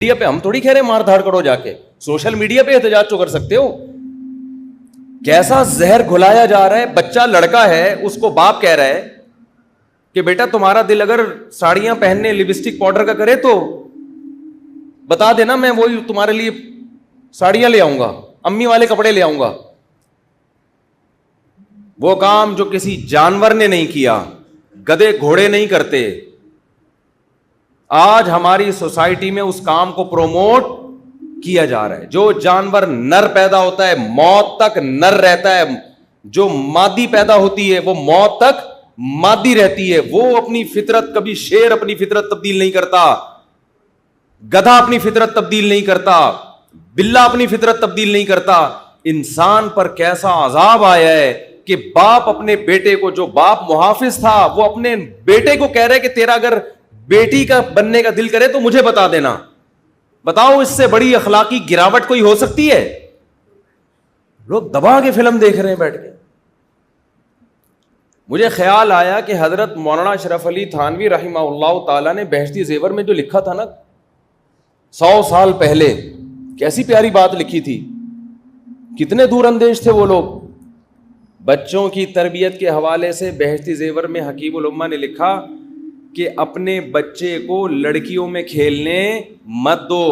Media پہ ہم تھوڑی کہہ رہے مار دھاڑ کرو، جا کے سوشل میڈیا پہ احتجاج تو کر سکتے ہو. کیسا زہر گھلایا جا رہا ہے. بچہ لڑکا ہے، اس کو باپ کہہ رہا ہے کہ بیٹا تمہارا دل اگر ساڑیاں پہننے لپسٹک پاؤڈر کا کرے تو بتا دینا، میں وہی تمہارے لیے ساڑیاں لے آؤں گا، امی والے کپڑے لے آؤں گا. وہ کام جو کسی جانور نے نہیں کیا، گدھے گھوڑے نہیں کرتے. آج ہماری سوسائٹی میں اس کام کو پروموٹ کیا جا رہا ہے. جو جانور نر پیدا ہوتا ہے موت تک نر رہتا ہے، جو مادی پیدا ہوتی ہے وہ موت تک مادی رہتی ہے. وہ اپنی فطرت، کبھی شیر اپنی فطرت تبدیل نہیں کرتا، گدھا اپنی فطرت تبدیل نہیں کرتا، بلا اپنی فطرت تبدیل نہیں کرتا. انسان پر کیسا عذاب آیا ہے کہ باپ اپنے بیٹے کو، جو باپ محافظ تھا وہ اپنے بیٹے کو کہہ رہے کہ تیرا اگر بیٹی کا بننے کا دل کرے تو مجھے بتا دینا. بتاؤ اس سے بڑی اخلاقی گراوٹ کوئی ہو سکتی ہے؟ لوگ دبا کے فلم دیکھ رہے ہیں بیٹھ کے. مجھے خیال آیا کہ حضرت مولانا اشرف علی تھانوی رحمہ اللہ تعالیٰ نے بہشتی زیور میں جو لکھا تھا نا 100 سال پہلے، کیسی پیاری بات لکھی تھی. کتنے دور اندیش تھے وہ لوگ. بچوں کی تربیت کے حوالے سے بہشتی زیور میں حکیم الامہ نے لکھا کہ اپنے بچے کو لڑکیوں میں کھیلنے مت دو.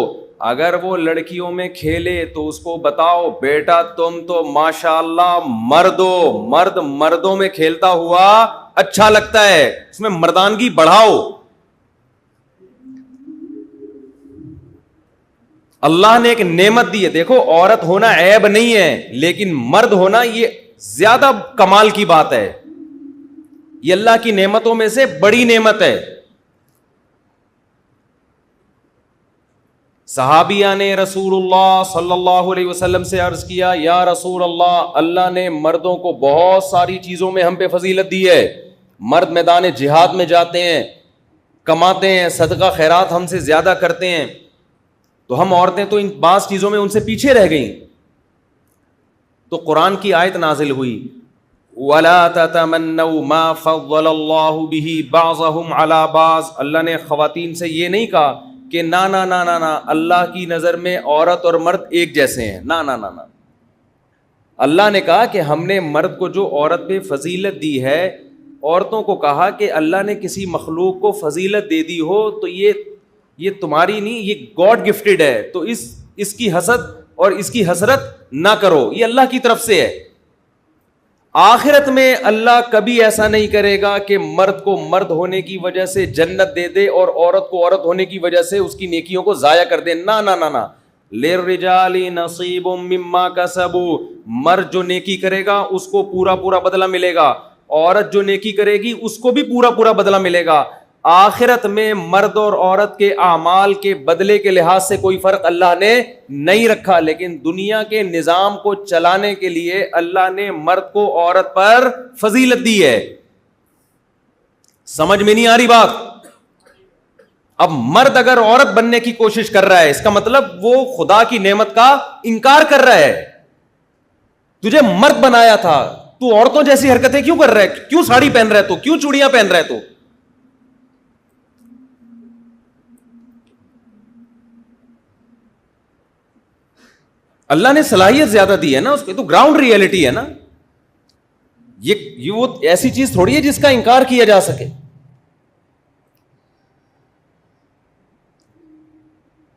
اگر وہ لڑکیوں میں کھیلے تو اس کو بتاؤ بیٹا تم تو ماشاءاللہ مرد ہو، مرد مردوں میں کھیلتا ہوا اچھا لگتا ہے، اس میں مردانگی بڑھاؤ. اللہ نے ایک نعمت دی ہے. دیکھو عورت ہونا عیب نہیں ہے، لیکن مرد ہونا یہ زیادہ کمال کی بات ہے. یہ اللہ کی نعمتوں میں سے بڑی نعمت ہے. صحابیہ نے رسول اللہ صلی اللہ علیہ وسلم سے عرض کیا، یا رسول اللہ، اللہ نے مردوں کو بہت ساری چیزوں میں ہم پہ فضیلت دی ہے. مرد میدان جہاد میں جاتے ہیں، کماتے ہیں، صدقہ خیرات ہم سے زیادہ کرتے ہیں، تو ہم عورتیں تو ان بعض چیزوں میں ان سے پیچھے رہ گئیں. تو قرآن کی آیت نازل ہوئی، وَلَا تَتَمَنَّوْا مَا فَضَّلَ اللَّهُ بِهِ بَعْضَهُمْ عَلَى بَعْضٍ. اللہ نے خواتین سے یہ نہیں کہا کہ نا نا نا نا نا اللہ کی نظر میں عورت اور مرد ایک جیسے ہیں. نا نا نا نا. اللہ نے کہا کہ ہم نے مرد کو جو عورت پہ فضیلت دی ہے، عورتوں کو کہا کہ اللہ نے کسی مخلوق کو فضیلت دے دی ہو تو یہ تمہاری نہیں، یہ گاڈ گفٹڈ ہے، تو اس کی حسد اور اس کی حسرت نہ کرو، یہ اللہ کی طرف سے ہے. آخرت میں اللہ کبھی ایسا نہیں کرے گا کہ مرد کو مرد ہونے کی وجہ سے جنت دے دے اور عورت کو عورت ہونے کی وجہ سے اس کی نیکیوں کو ضائع کر دے. نا نا نا نا. لِلرِّجَالِ نَصِيبٌ مِّمَّا كَسَبُوا. مرد جو نیکی کرے گا اس کو پورا پورا بدلہ ملے گا، عورت جو نیکی کرے گی اس کو بھی پورا پورا بدلہ ملے گا. آخرت میں مرد اور عورت کے اعمال کے بدلے کے لحاظ سے کوئی فرق اللہ نے نہیں رکھا، لیکن دنیا کے نظام کو چلانے کے لیے اللہ نے مرد کو عورت پر فضیلت دی ہے. سمجھ میں نہیں آ رہی بات؟ اب مرد اگر عورت بننے کی کوشش کر رہا ہے، اس کا مطلب وہ خدا کی نعمت کا انکار کر رہا ہے. تجھے مرد بنایا تھا، تو عورتوں جیسی حرکتیں کیوں کر رہا ہے؟ کیوں ساڑی پہن رہا ہے تو؟ کیوں چوڑیاں پہن رہا ہے تو؟ اللہ نے صلاحیت زیادہ دی ہے نا اس کو، تو گراؤنڈ ریئلٹی ہے نا. یہ وہ ایسی چیز تھوڑی ہے جس کا انکار کیا جا سکے.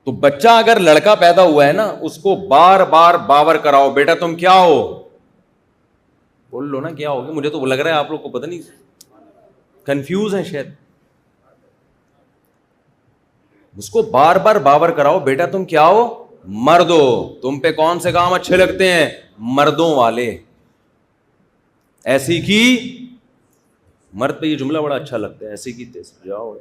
تو بچہ اگر لڑکا پیدا ہوا ہے نا، اس کو بار بار باور کراؤ، بیٹا تم کیا ہو؟ بول لو نا کیا ہوگی. مجھے تو لگ رہا ہے آپ لوگ کو پتہ نہیں، کنفیوز ہیں شاید. اس کو بار بار باور کراؤ، بیٹا تم کیا ہو؟ مرد ہو. تم پہ کون سے کام اچھے لگتے ہیں؟ مردوں والے. ایسی کی مرد پہ یہ جملہ بڑا اچھا لگتا ہے، ایسی کی تیسری جاؤ.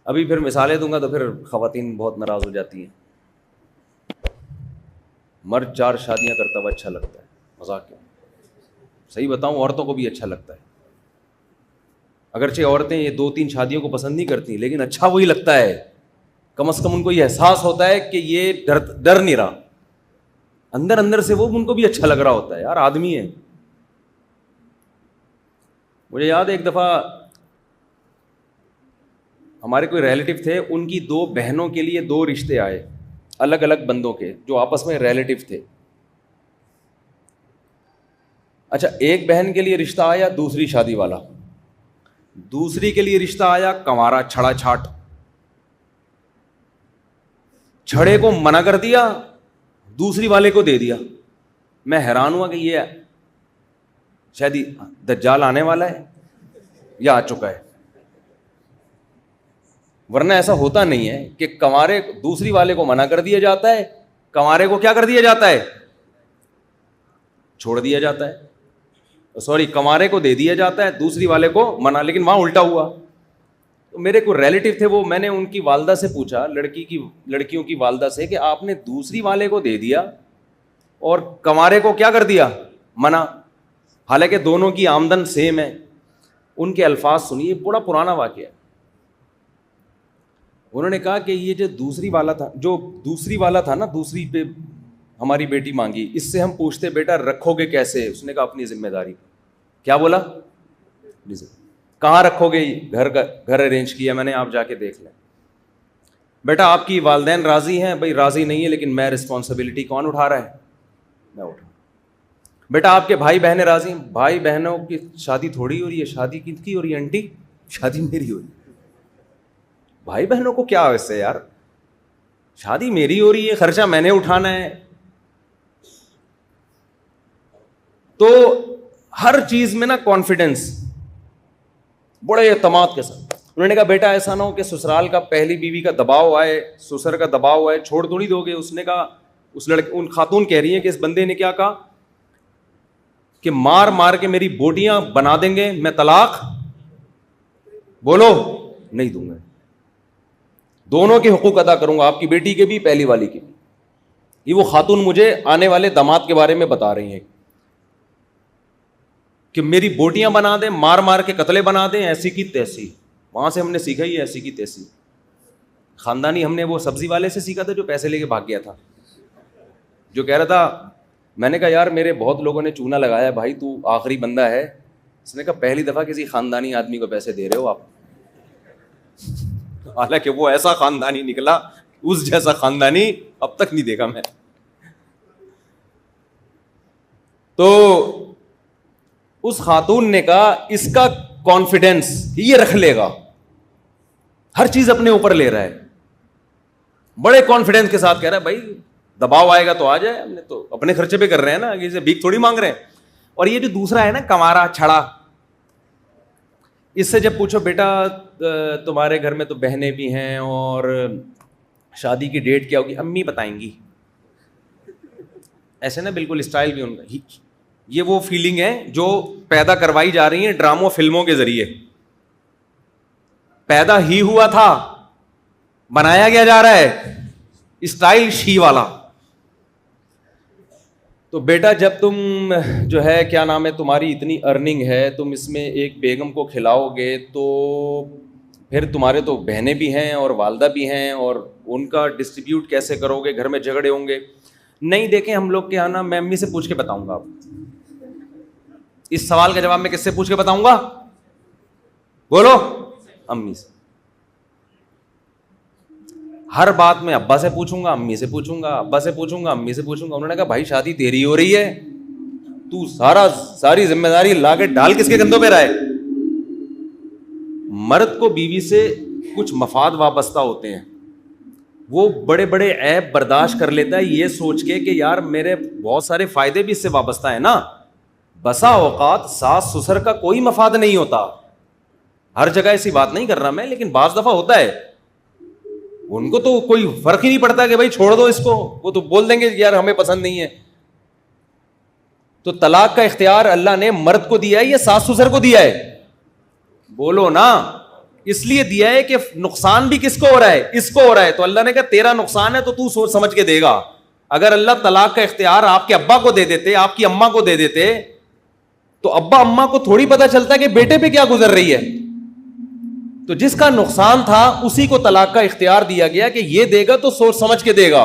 ابھی پھر مثالیں دوں گا تو پھر خواتین بہت ناراض ہو جاتی ہیں. مرد 4 شادیاں کرتا ہوا اچھا لگتا ہے، مذاق کیا. صحیح بتاؤں عورتوں کو بھی اچھا لگتا ہے. اگرچہ عورتیں یہ 2-3 شادیوں کو پسند نہیں کرتی، لیکن اچھا وہی لگتا ہے. کم از کم ان کو یہ احساس ہوتا ہے کہ یہ ڈر نہیں رہا، اندر اندر سے وہ ان کو بھی اچھا لگ رہا ہوتا ہے. یار آدمی ہے. مجھے یاد ہے ایک دفعہ ہمارے کوئی ریلیٹیو تھے, ان کی 2 بہنوں کے لیے 2 رشتے آئے الگ الگ بندوں کے جو آپس میں ریلیٹیو تھے. اچھا, ایک بہن کے لیے رشتہ آیا دوسری شادی والا, دوسری کے لیے رشتہ آیا کنوارا چھڑا چھاٹ. چھڑے کو منع کر دیا, دوسری والے کو دے دیا. میں حیران ہوا کہ یہ شاید دجال آنے والا ہے یا آ چکا ہے, ورنہ ایسا ہوتا نہیں ہے کہ کنوارے دوسری والے کو منع کر دیا جاتا ہے, کنوارے کو کیا کر دیا جاتا ہے, چھوڑ دیا جاتا ہے. سوری, کنوارے کو دے دیا جاتا ہے, دوسری والے کو منع. لیکن وہاں الٹا ہوا. تو میرے کوئی ریلیٹیو تھے, وہ میں نے ان کی والدہ سے پوچھا, لڑکیوں کی والدہ سے, کہ آپ نے دوسری والے کو دے دیا اور کنوارے کو کیا کر دیا, منع, حالانکہ دونوں کی آمدن سیم ہے. ان کے الفاظ سنیے, بڑا پرانا واقعہ ہے. انہوں نے کہا کہ یہ جو دوسری والا تھا نا, دوسری پہ ہماری بیٹی مانگی, اس سے ہم پوچھتے بیٹا رکھو گے کیسے؟ اس نے کہا اپنی ذمہ داری. کیا بولا؟ کہاں رکھو گے؟ گھر ارینج کیا میں نے, آپ جا کے دیکھ لیں. بیٹا آپ کی والدین راضی ہیں؟ بھائی راضی نہیں ہے, لیکن میں رسپانسبلٹی کون اٹھا رہا ہے؟ میں اٹھا. بیٹا آپ کے بھائی بہنیں راضی ہیں؟ بھائی بہنوں کی شادی تھوڑی ہو رہی ہے, شادی کن کی ہو رہی ہے آنٹی؟ شادی میری ہو رہی ہے. بھائی بہنوں کو کیا اس سے یار, شادی میری ہو رہی ہے, خرچہ میں نے اٹھانا ہے. تو ہر چیز میں نا کانفیڈنس, بڑے اعتماد کے ساتھ. انہوں نے کہا بیٹا ایسا نہ ہو کہ سسرال کا پہلی بیوی کا دباؤ آئے, سسر کا دباؤ آئے, چھوڑ تو نہیں دو گے؟ اس نے کہا, ان خاتون کہہ رہی ہیں کہ اس بندے نے کیا کہا کہ مار مار کے میری بوٹیاں بنا دیں گے, میں طلاق بولو نہیں دوں گا, دونوں کے حقوق ادا کروں گا, آپ کی بیٹی کے بھی پہلی والی کے بھی. یہ وہ خاتون مجھے آنے والے داماد کے بارے میں بتا رہی ہیں کہ میری بوٹیاں بنا دیں, مار مار کے قتلے بنا دیں, ایسی کی تیسی. وہاں سے ہم نے سیکھا ہی ایسی کی تیسی. خاندانی ہم نے وہ سبزی والے سے سیکھا تھا جو پیسے لے کے بھاگ گیا تھا, جو کہہ رہا تھا, میں نے کہا یار میرے بہت لوگوں نے چونا لگایا بھائی, تو آخری بندہ ہے. اس نے کہا پہلی دفعہ کسی خاندانی آدمی کو پیسے دے رہے ہو آپ. حالانکہ وہ ایسا خاندانی نکلا, اس جیسا خاندانی اب تک نہیں دیکھا میں. تو اس خاتون نے کہا اس کا کانفیڈینس یہ رکھ لے گا, ہر چیز اپنے اوپر لے رہا ہے, بڑے کانفیڈینس کے ساتھ کہہ رہا ہے بھائی دباؤ آئے گا تو آ جائے, ہم نے تو اپنے خرچے پہ کر رہے ہیں نا, اسے بھیک تھوڑی مانگ رہے ہیں. اور یہ جو دوسرا ہے نا کنوارا چھڑا, اس سے جب پوچھو بیٹا تمہارے گھر میں تو بہنیں بھی ہیں اور شادی کی ڈیٹ کیا ہوگی, امی بتائیں گی. ایسے نا بالکل اسٹائل بھی ان کا. یہ وہ فیلنگ ہے جو پیدا کروائی جا رہی ہیں ڈراموں فلموں کے ذریعے. پیدا ہی ہوا تھا, بنایا گیا جا رہا ہے اسٹائل شی والا. تو بیٹا جب تم جو ہے کیا نام ہے تمہاری اتنی ارننگ ہے, تم اس میں ایک بیگم کو کھلاؤ گے تو پھر تمہارے تو بہنیں بھی ہیں اور والدہ بھی ہیں, اور ان کا ڈسٹریبیوٹ کیسے کرو گے؟ گھر میں جھگڑے ہوں گے. نہیں دیکھیں ہم لوگ کے آنا, میں امی سے پوچھ کے بتاؤں گا. آپ اس سوال کا جواب میں کس سے پوچھ کے بتاؤں گا؟ بولو, امی سے. ہر بات میں ابا سے پوچھوں گا, امی سے پوچھوں گا, ابا سے پوچھوں گا, امی سے پوچھوں گا. انہوں نے کہا بھائی شادی تیری ہو رہی ہے, تو ساری ذمہ داری لا کے ڈال کس کے کندھوں پہ رہے. مرد کو بیوی سے کچھ مفاد وابستہ ہوتے ہیں, وہ بڑے بڑے عیب برداشت کر لیتا ہے یہ سوچ کے کہ یار میرے بہت سارے فائدے بھی اس سے وابستہ ہیں نا. بسا اوقات ساس سسر کا کوئی مفاد نہیں ہوتا, ہر جگہ ایسی بات نہیں کر رہا میں, لیکن بعض دفعہ ہوتا ہے. ان کو تو کوئی فرق ہی نہیں پڑتا کہ بھائی چھوڑ دو اس کو, وہ تو بول دیں گے یار ہمیں پسند نہیں ہے. تو طلاق کا اختیار اللہ نے مرد کو دیا ہے یا ساس سسر کو دیا ہے؟ بولو نا. اس لیے دیا ہے کہ نقصان بھی کس کو ہو رہا ہے؟ اس کو ہو رہا ہے. تو اللہ نے کہا تیرا نقصان ہے تو سوچ سمجھ کے دے گا. اگر اللہ طلاق کا اختیار آپ کے ابا کو دے دیتے, آپ کی اماں کو دے دیتے, تو ابا اماں کو تھوڑی پتہ چلتا کہ بیٹے پہ کیا گزر رہی ہے. تو جس کا نقصان تھا اسی کو طلاق کا اختیار دیا گیا کہ یہ دے گا تو سوچ سمجھ کے دے گا.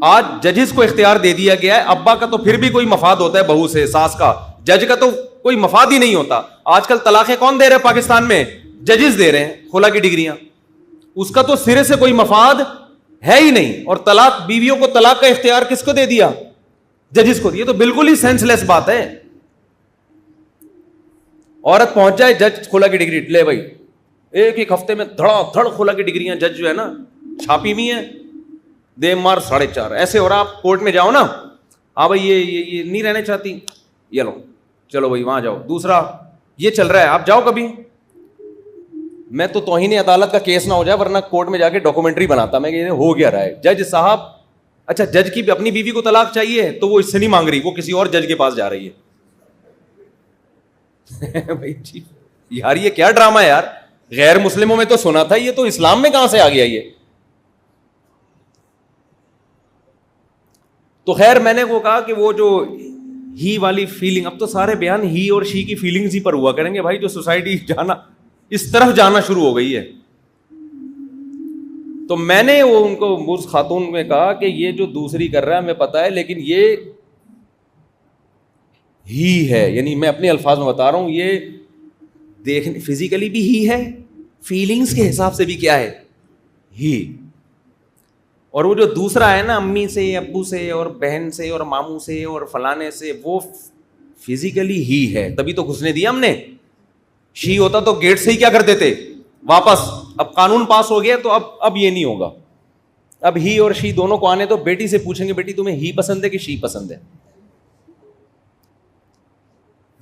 آج ججز کو اختیار دے دیا گیا ہے. ابا کا تو پھر بھی کوئی مفاد ہوتا ہے بہو سے, ساس کا, جج کا تو کوئی مفاد ہی نہیں ہوتا. آج کل طلاقیں کون دے رہے پاکستان میں؟ ججز دے رہے ہیں خلا کی ڈگریاں, اس کا تو سرے سے کوئی مفاد ہے ہی نہیں. اور طلاق, بیویوں کو طلاق کا اختیار کس کو دے دیا؟ ججز کو. یہ تو بالکل ہی سینس لیس بات ہے. عورت پہنچ جائے, جج خلا کی ڈگری لے بھائی, ایک ہفتے میں دھڑا دھڑ خلا کی ڈگریاں جج جو ہے نا چھاپی ہوئی ہیں, دے مار 4.5 ایسے. اور آپ کورٹ میں جاؤ نا, ہاں بھائی یہ نہیں رہنے چاہتی, یہ لو چلو بھائی وہاں جاؤ. دوسرا یہ چل رہا ہے, آپ جاؤ کبھی. میں تو توہین عدالت کا کیس نہ ہو جائے, ورنہ کورٹ میں جا کے ڈاکومنٹری بناتا میں کہ ہو گیا رہا ہے. جج صاحب, اچھا جج کی اپنی بیوی کو طلاق چاہیے تو وہ اس سے نہیں مانگ رہی, وہ کسی اور جج کے پاس جا رہی ہے. بھائی جی یار یہ کیا ڈرامہ ہے یار. غیر مسلموں میں تو سنا تھا, یہ تو اسلام میں کہاں سے آ گیا یہ. تو خیر میں نے وہ کہا کہ وہ جو ہی والی فیلنگ, اب تو سارے بیان ہی اور شی کی فیلنگز ہی پر ہوا کریں گے بھائی. جو سوسائٹی جانا اس طرف جانا شروع ہو گئی ہے. تو میں نے وہ ان کو اس خاتون میں کہا کہ یہ جو دوسری کر رہا ہے ہمیں پتا ہے, لیکن یہ ہی ہے, یعنی میں اپنے الفاظ میں بتا رہا ہوں, یہ دیکھنے فزیکلی بھی ہی ہے, فیلنگز کے حساب سے بھی کیا ہے ہی. اور وہ جو دوسرا ہے نا امی سے, ابو سے, اور بہن سے, اور ماموں سے, اور فلانے سے, وہ فزیکلی ہی ہے. تبھی تو گھسنے دیا ہم نے. شی ہوتا تو گیٹ سے ہی کیا کر دیتے واپس. اب قانون پاس ہو گیا تو اب یہ نہیں ہوگا. اب ہی اور شی دونوں کو آنے تو بیٹی سے پوچھیں گے بیٹی تمہیں ہی پسند ہے کہ شی پسند ہے.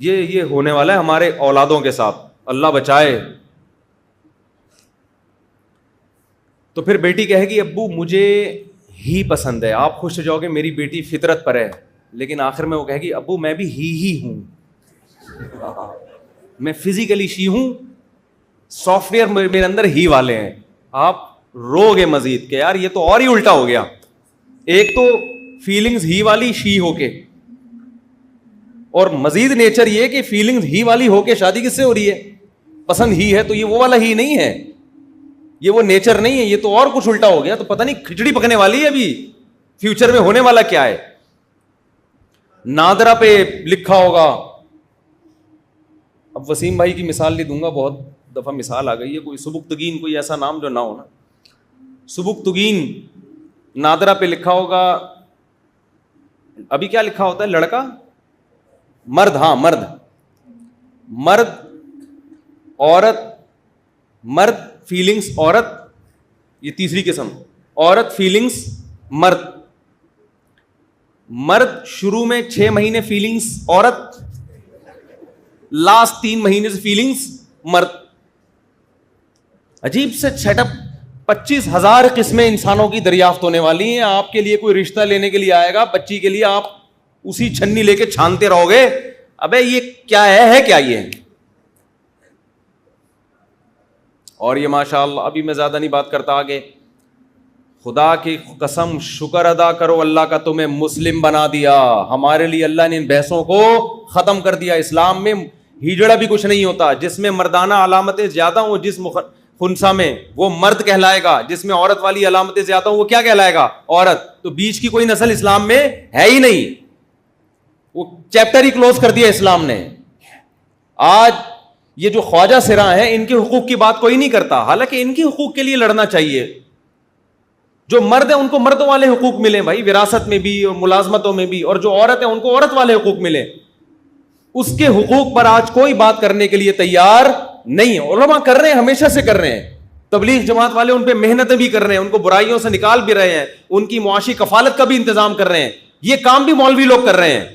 یہ ہونے والا ہے ہمارے اولادوں کے ساتھ, اللہ بچائے. تو پھر بیٹی کہے گی ابو مجھے ہی پسند ہے, آپ خوش ہو جاؤ گے میری بیٹی فطرت پر ہے. لیکن آخر میں وہ کہے گی ابو میں بھی ہی ہوں, میں فزیکلی شی ہوں, سافٹ ویئر میرے اندر ہی والے ہیں. آپ رو گے مزید کہ یار یہ تو اور ہی الٹا ہو گیا. ایک تو فیلنگز ہی والی شی ہو کے, اور مزید نیچر یہ کہ فیلنگز ہی والی ہو کے شادی کس سے ہو رہی ہے, پسند ہی ہے. تو یہ وہ والا ہی نہیں ہے, یہ وہ نیچر نہیں ہے, یہ تو اور کچھ الٹا ہو گیا. تو پتہ نہیں کھچڑی پکنے والی ہے ابھی, فیوچر میں ہونے والا کیا ہے. نادرا پہ لکھا ہوگا, اب وسیم بھائی کی مثال نہیں دوں گا, بہت دفعہ مثال آ گئی ہے, کوئی سبکتگین, کوئی ایسا نام جو نہ ہونا. سبکتگین نادرا پہ لکھا ہوگا, ابھی کیا لکھا ہوتا ہے لڑکا مرد, ہاں مرد, مرد عورت, مرد فیلنگز عورت, یہ تیسری قسم, عورت فیلنگز مرد. مرد شروع میں 6 مہینے فیلنگز عورت, لاسٹ 3 مہینے سے فیلنگز مرد. عجیب سے سیٹ اپ. 25,000 قسمیں انسانوں کی دریافت ہونے والی ہیں. آپ کے لیے کوئی رشتہ لینے کے لیے آئے گا, بچی کے لیے آپ اسی چھنی لے کے چھانتے رہو گے, ابے یہ کیا ہے کیا یہ. اور یہ ماشاءاللہ, ابھی میں زیادہ نہیں بات کرتا آگے. خدا کی قسم شکر ادا کرو اللہ کا تمہیں مسلم بنا دیا. ہمارے لیے اللہ نے ان بحثوں کو ختم کر دیا. اسلام میں ہجڑا بھی کچھ نہیں ہوتا. جس میں مردانہ علامتیں زیادہ ہوں جس خنسا میں وہ مرد کہلائے گا, جس میں عورت والی علامتیں زیادہ ہوں وہ کیا کہلائے گا عورت. تو بیچ کی کوئی نسل اسلام میں ہے ہی نہیں, وہ چیپٹر ہی کلوز کر دیا اسلام نے. آج یہ جو خواجہ سراں ہیں ان کے حقوق کی بات کوئی نہیں کرتا, حالانکہ ان کے حقوق کے لیے لڑنا چاہیے. جو مرد ہیں ان کو مردوں والے حقوق ملیں بھائی, وراثت میں بھی اور ملازمتوں میں بھی, اور جو عورت ہیں ان کو عورت والے حقوق ملیں. اس کے حقوق پر آج کوئی بات کرنے کے لیے تیار نہیں ہے. علماء کر رہے ہیں, ہمیشہ سے کر رہے ہیں, تبلیغ جماعت والے ان پہ محنتیں بھی کر رہے ہیں, ان کو برائیوں سے نکال بھی رہے ہیں, ان کی معاشی کفالت کا بھی انتظام کر رہے ہیں. یہ کام بھی مولوی لوگ کر رہے ہیں.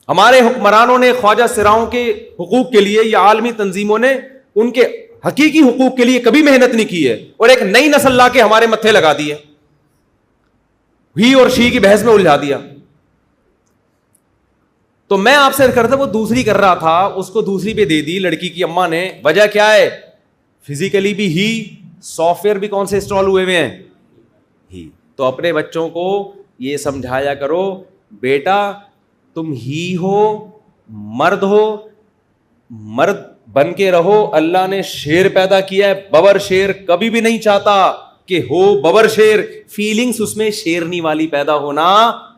ہمارے حکمرانوں نے خواجہ سراؤں کے حقوق کے لیے یا عالمی تنظیموں نے ان کے حقیقی حقوق کے لیے کبھی محنت نہیں کی ہے, اور ایک نئی نسل لا کے ہمارے متھے لگا دی ہے, ہی اور شی کی بحث میں الجھا دیا. تو میں آپ سے کرتا, وہ دوسری کر رہا تھا, اس کو دوسری پہ دے دی لڑکی کی اماں نے. وجہ کیا ہے, فزیکلی بھی ہی, سافٹ ویئر بھی کون سے انسٹال ہوئے ہوئے ہیں ہی. تو اپنے بچوں کو یہ سمجھایا کرو, بیٹا تم ہی ہو, مرد ہو, مرد بن کے رہو. اللہ نے شیر پیدا کیا ہے, ببر شیر کبھی بھی نہیں چاہتا کہ ہو ببر شیر. فیلنگز اس میں شیرنی والی پیدا ہونا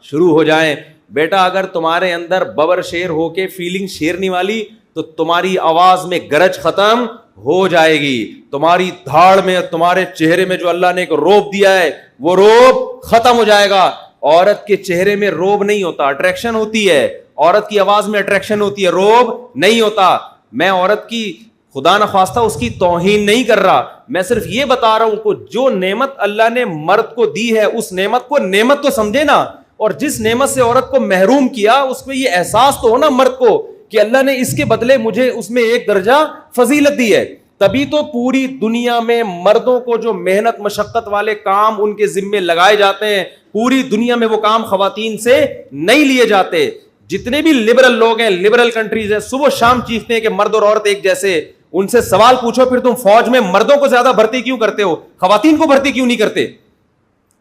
شروع ہو جائیں. بیٹا اگر تمہارے اندر ببر شیر ہو کے فیلنگ شیرنی والی, تو تمہاری آواز میں گرج ختم ہو جائے گی. تمہاری دھاڑ میں, تمہارے چہرے میں جو اللہ نے ایک روب دیا ہے وہ روب ختم ہو جائے گا. عورت کے چہرے میں روب نہیں ہوتا, اٹریکشن ہوتی ہے. عورت کی آواز میں اٹریکشن ہوتی ہے, روب نہیں ہوتا. میں عورت کی خدا نخواستہ اس کی توہین نہیں کر رہا, میں صرف یہ بتا رہا ہوں کہ جو نعمت اللہ نے مرد کو دی ہے اس نعمت کو نعمت تو سمجھے نا, اور جس نعمت سے عورت کو محروم کیا اس میں یہ احساس تو ہونا مرد کو کہ اللہ نے اس کے بدلے مجھے اس میں ایک درجہ فضیلت دی ہے. تبھی تو پوری دنیا میں مردوں کو جو محنت مشقت والے کام ان کے ذمے لگائے جاتے ہیں, پوری دنیا میں وہ کام خواتین سے نہیں لیے جاتے. جتنے بھی لبرل لوگ ہیں, لبرل کنٹریز ہیں, صبح شام چیختے ہیں کہ مرد اور عورت ایک جیسے. ان سے سوال پوچھو پھر تم فوج میں مردوں کو زیادہ بھرتی کیوں کرتے ہو, خواتین کو بھرتی کیوں نہیں کرتے؟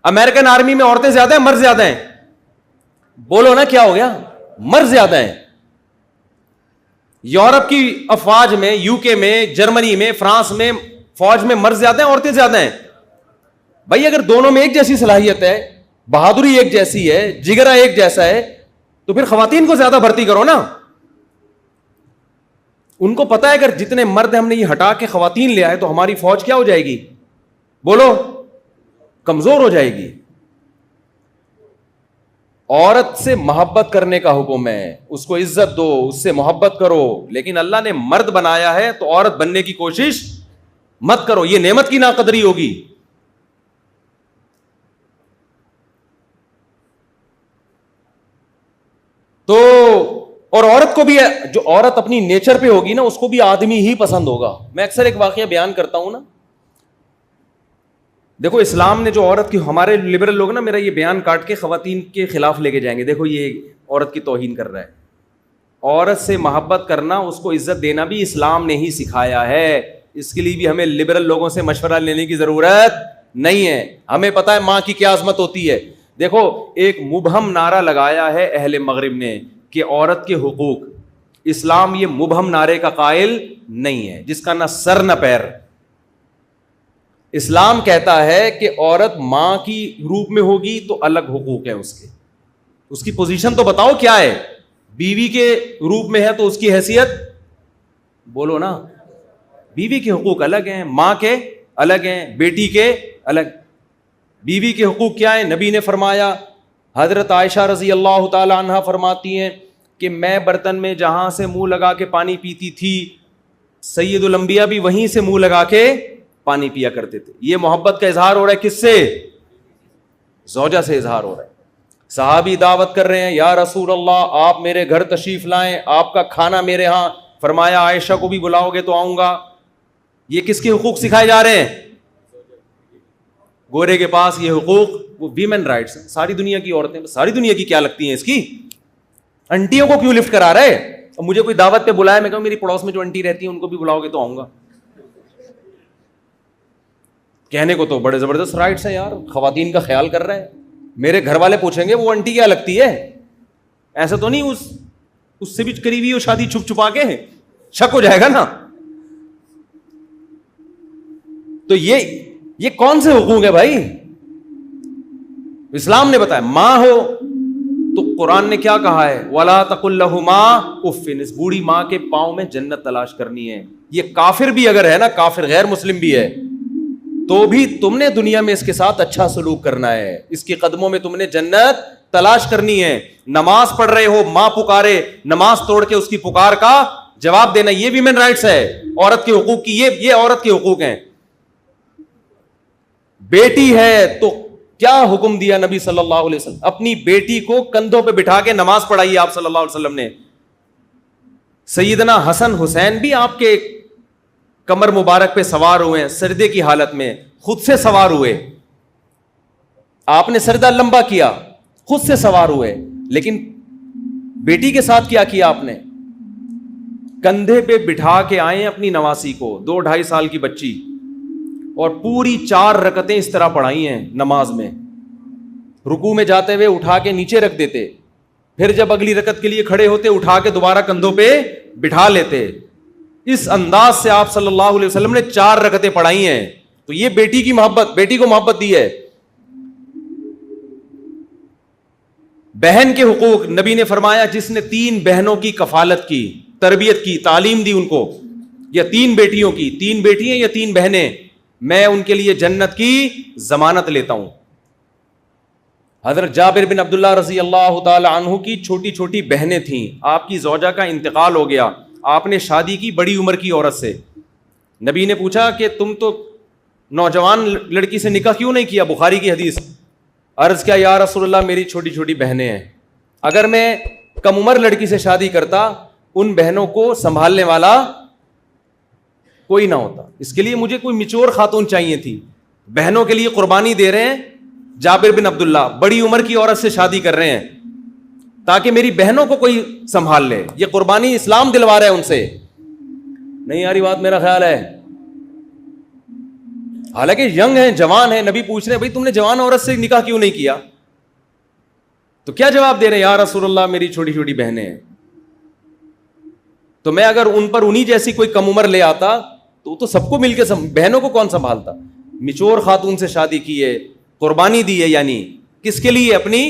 امریکن آرمی میں عورتیں زیادہ ہیں مرد زیادہ ہیں؟ بولو نا کیا ہو گیا, مرد زیادہ ہیں. یورپ کی افواج میں, یو کے میں, جرمنی میں, فرانس میں فوج میں مرد زیادہ ہیں عورتیں زیادہ ہیں؟ بھائی اگر دونوں میں ایک جیسی صلاحیت ہے, بہادری ایک جیسی ہے, جگرا ایک جیسا ہے, تو پھر خواتین کو زیادہ بھرتی کرو نا. ان کو پتا ہے اگر جتنے مرد ہم نے یہ ہٹا کے خواتین لے آئے تو ہماری فوج کیا ہو جائے گی؟ بولو, کمزور ہو جائے گی. عورت سے محبت کرنے کا حکم ہے, اس کو عزت دو, اس سے محبت کرو. لیکن اللہ نے مرد بنایا ہے تو عورت بننے کی کوشش مت کرو, یہ نعمت کی ناقدری ہوگی. تو اور عورت کو بھی, جو عورت اپنی نیچر پہ ہوگی نا اس کو بھی آدمی ہی پسند ہوگا. میں اکثر ایک واقعہ بیان کرتا ہوں نا, دیکھو اسلام نے جو عورت کی, ہمارے لبرل لوگ نا میرا یہ بیان کاٹ کے خواتین کے خلاف لے کے جائیں گے, دیکھو یہ عورت کی توہین کر رہا ہے. عورت سے محبت کرنا, اس کو عزت دینا بھی اسلام نے ہی سکھایا ہے. اس کے لیے بھی ہمیں لبرل لوگوں سے مشورہ لینے کی ضرورت نہیں ہے, ہمیں پتہ ہے ماں کی کیا عظمت ہوتی ہے. دیکھو ایک مبہم نعرہ لگایا ہے اہل مغرب نے کہ عورت کے حقوق. اسلام یہ مبہم نعرے کا قائل نہیں ہے جس کا نہ سر نہ پیر. اسلام کہتا ہے کہ عورت ماں کی روپ میں ہوگی تو الگ حقوق ہیں اس کے. اس کی پوزیشن تو بتاؤ کیا ہے. بیوی کے روپ میں ہے تو اس کی حیثیت, بولو نا, بیوی کے حقوق الگ ہیں, ماں کے الگ ہیں, بیٹی کے الگ. بیوی کے حقوق کیا ہیں؟ نبی نے فرمایا, حضرت عائشہ رضی اللہ تعالی عنہا فرماتی ہیں کہ میں برتن میں جہاں سے منہ لگا کے پانی پیتی تھی, سید الانبیاء بھی وہیں سے منہ لگا کے پانی پیا کرتے تھے. یہ محبت کا اظہار ہو رہا ہے کس سے؟ زوجہ سے اظہار ہو رہا ہے. صحابی دعوت کر رہے ہیں, یا رسول اللہ آپ میرے گھر تشریف لائیں, آپ کا کھانا میرے ہاں. فرمایا عائشہ کو بھی بلاؤ گے تو آؤں گا. یہ کس کے حقوق سکھائے جا رہے ہیں؟ گورے کے پاس یہ حقوق, وہ ویمن رائٹس ہیں. ساری دنیا کی عورتیں, ساری دنیا کی کیا لگتی ہیں اس کی؟ انٹیوں کو کیوں لفٹ کرا رہے؟ اب مجھے کوئی دعوت پہ بلایا, میں کہوں میری پڑوس میں جو انٹی رہتی ہیں ان کو بھی بلاؤ گے تو آؤں گا. کہنے کو تو بڑے زبردست رائٹس ہیں یار, خواتین کا خیال کر رہے ہیں. میرے گھر والے پوچھیں گے وہ انٹی کیا لگتی ہے, ایسا تو نہیں اس سے بھی قریبی ہو شادی چھپ چھپا کے, شک ہو جائے گا نا. تو یہ کون سے حقوق ہے بھائی؟ اسلام نے بتایا. ماں ہو تو قرآن نے کیا کہا ہے, وَلَا تَقُلْ لَهُمَا اُفٍّ. اس بوڑھی ماں کے پاؤں میں جنت تلاش کرنی ہے. یہ کافر بھی اگر ہے نا, کافر غیر مسلم بھی ہے, تو بھی تم نے دنیا میں اس کے ساتھ اچھا سلوک کرنا ہے, اس کے قدموں میں تم نے جنت تلاش کرنی ہے. نماز پڑھ رہے ہو, ماں پکارے, نماز توڑ کے اس کی پکار کا جواب دینا, یہ ویمن رائٹس ہے. عورت کے حقوق کی یہ عورت کے حقوق ہیں. بیٹی ہے تو کیا حکم دیا نبی صلی اللہ علیہ وسلم؟ اپنی بیٹی کو کندھوں پہ بٹھا کے نماز پڑھائی آپ صلی اللہ علیہ وسلم نے. سیدنا حسن حسین بھی آپ کے کمر مبارک پہ سوار ہوئے ہیں, سجدے کی حالت میں خود سے سوار ہوئے. آپ نے سجدہ لمبا کیا, خود سے سوار ہوئے. لیکن بیٹی کے ساتھ کیا کیا آپ نے؟ کندھے پہ بٹھا کے آئے اپنی نواسی کو, 2-2.5 سال کی بچی, اور پوری 4 رکعتیں اس طرح پڑھائی ہیں نماز میں. رکوع میں جاتے ہوئے اٹھا کے نیچے رکھ دیتے, پھر جب اگلی رکعت کے لیے کھڑے ہوتے اٹھا کے دوبارہ کندھوں پہ بٹھا لیتے. اس انداز سے آپ صلی اللہ علیہ وسلم نے 4 رکعتیں پڑھائی ہیں. تو یہ بیٹی کی محبت, بیٹی کو محبت دی ہے. بہن کے حقوق, نبی نے فرمایا جس نے 3 بہنوں کی کفالت کی, تربیت کی, تعلیم دی ان کو, یا 3 بیٹیوں کی، 3 بیٹی ہیں یا 3 بہنیں، میں ان کے لیے جنت کی ضمانت لیتا ہوں. حضرت جابر بن عبداللہ رضی اللہ تعالی عنہ کی چھوٹی چھوٹی بہنیں تھیں. آپ کی زوجہ کا انتقال ہو گیا، آپ نے شادی کی بڑی عمر کی عورت سے. نبی نے پوچھا کہ تم تو نوجوان لڑکی سے نکاح کیوں نہیں کیا؟ بخاری کی حدیث. عرض کیا یا رسول اللہ میری چھوٹی چھوٹی بہنیں ہیں، اگر میں کم عمر لڑکی سے شادی کرتا ان بہنوں کو سنبھالنے والا کوئی نہ ہوتا، اس کے لیے مجھے کوئی میچور خاتون چاہیے تھی. بہنوں کے لیے قربانی دے رہے ہیں جابر بن عبداللہ، بڑی عمر کی عورت سے شادی کر رہے ہیں تاکہ میری بہنوں کو کوئی سنبھال لے. یہ قربانی اسلام دلوا رہا ہے ان سے. نہیں آ رہی بات میرا خیال ہے؟ حالانکہ ینگ ہیں، جوان ہیں. نبی پوچھ رہے ہیں بھائی تم نے جوان عورت سے نکاح کیوں نہیں کیا؟ تو کیا جواب دے رہے ہیں؟ یا رسول اللہ میری چھوٹی چھوٹی بہنیں ہیں. تو میں اگر ان پر انہی جیسی کوئی کم عمر لے آتا تو سب کو مل کے بہنوں کو کون سنبھالتا؟ میچور خاتون سے شادی کی ہے، قربانی دی ہے، یعنی کس کے لیے؟ اپنی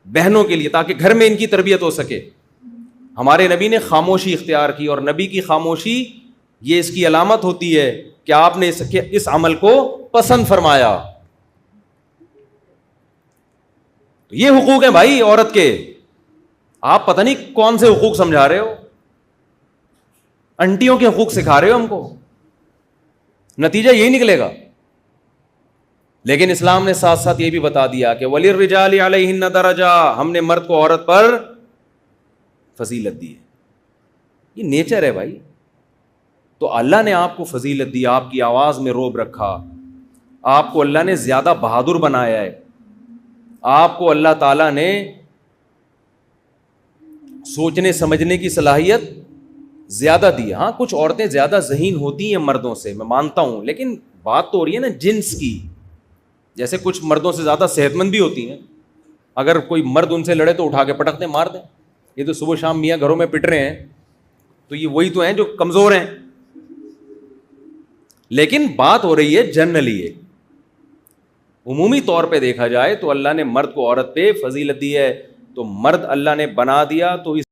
بہنوں کے لیے، تاکہ گھر میں ان کی تربیت ہو سکے. ہمارے نبی نے خاموشی اختیار کی، اور نبی کی خاموشی یہ اس کی علامت ہوتی ہے کہ آپ نے اس عمل کو پسند فرمایا. یہ حقوق ہیں بھائی عورت کے. آپ پتہ نہیں کون سے حقوق سمجھا رہے ہو، انٹیوں کے حقوق سکھا رہے ہو ہم کو، نتیجہ یہی نکلے گا. لیکن اسلام نے ساتھ ساتھ یہ بھی بتا دیا کہ وَلِلرِّجَالِ عَلَيْهِنَّ دَرَجَةٌ، ہم نے مرد کو عورت پر فضیلت دی ہے. یہ نیچر ہے بھائی. تو اللہ نے آپ کو فضیلت دی، آپ کی آواز میں روب رکھا، آپ کو اللہ نے زیادہ بہادر بنایا ہے، آپ کو اللہ تعالیٰ نے سوچنے سمجھنے کی صلاحیت زیادہ دی. ہاں کچھ عورتیں زیادہ ذہین ہوتی ہیں مردوں سے، میں مانتا ہوں، لیکن بات تو ہو رہی ہے نا جنس کی. جیسے کچھ مردوں سے زیادہ صحت مند بھی ہوتی ہیں، اگر کوئی مرد ان سے لڑے تو اٹھا کے پٹک دیں، مار دیں. یہ تو صبح شام میاں گھروں میں پٹ رہے ہیں، تو یہ وہی تو ہیں جو کمزور ہیں. لیکن بات ہو رہی ہے جنرلی، عمومی طور پہ دیکھا جائے تو اللہ نے مرد کو عورت پہ فضیلت دی ہے. تو مرد اللہ نے بنا دیا تو اس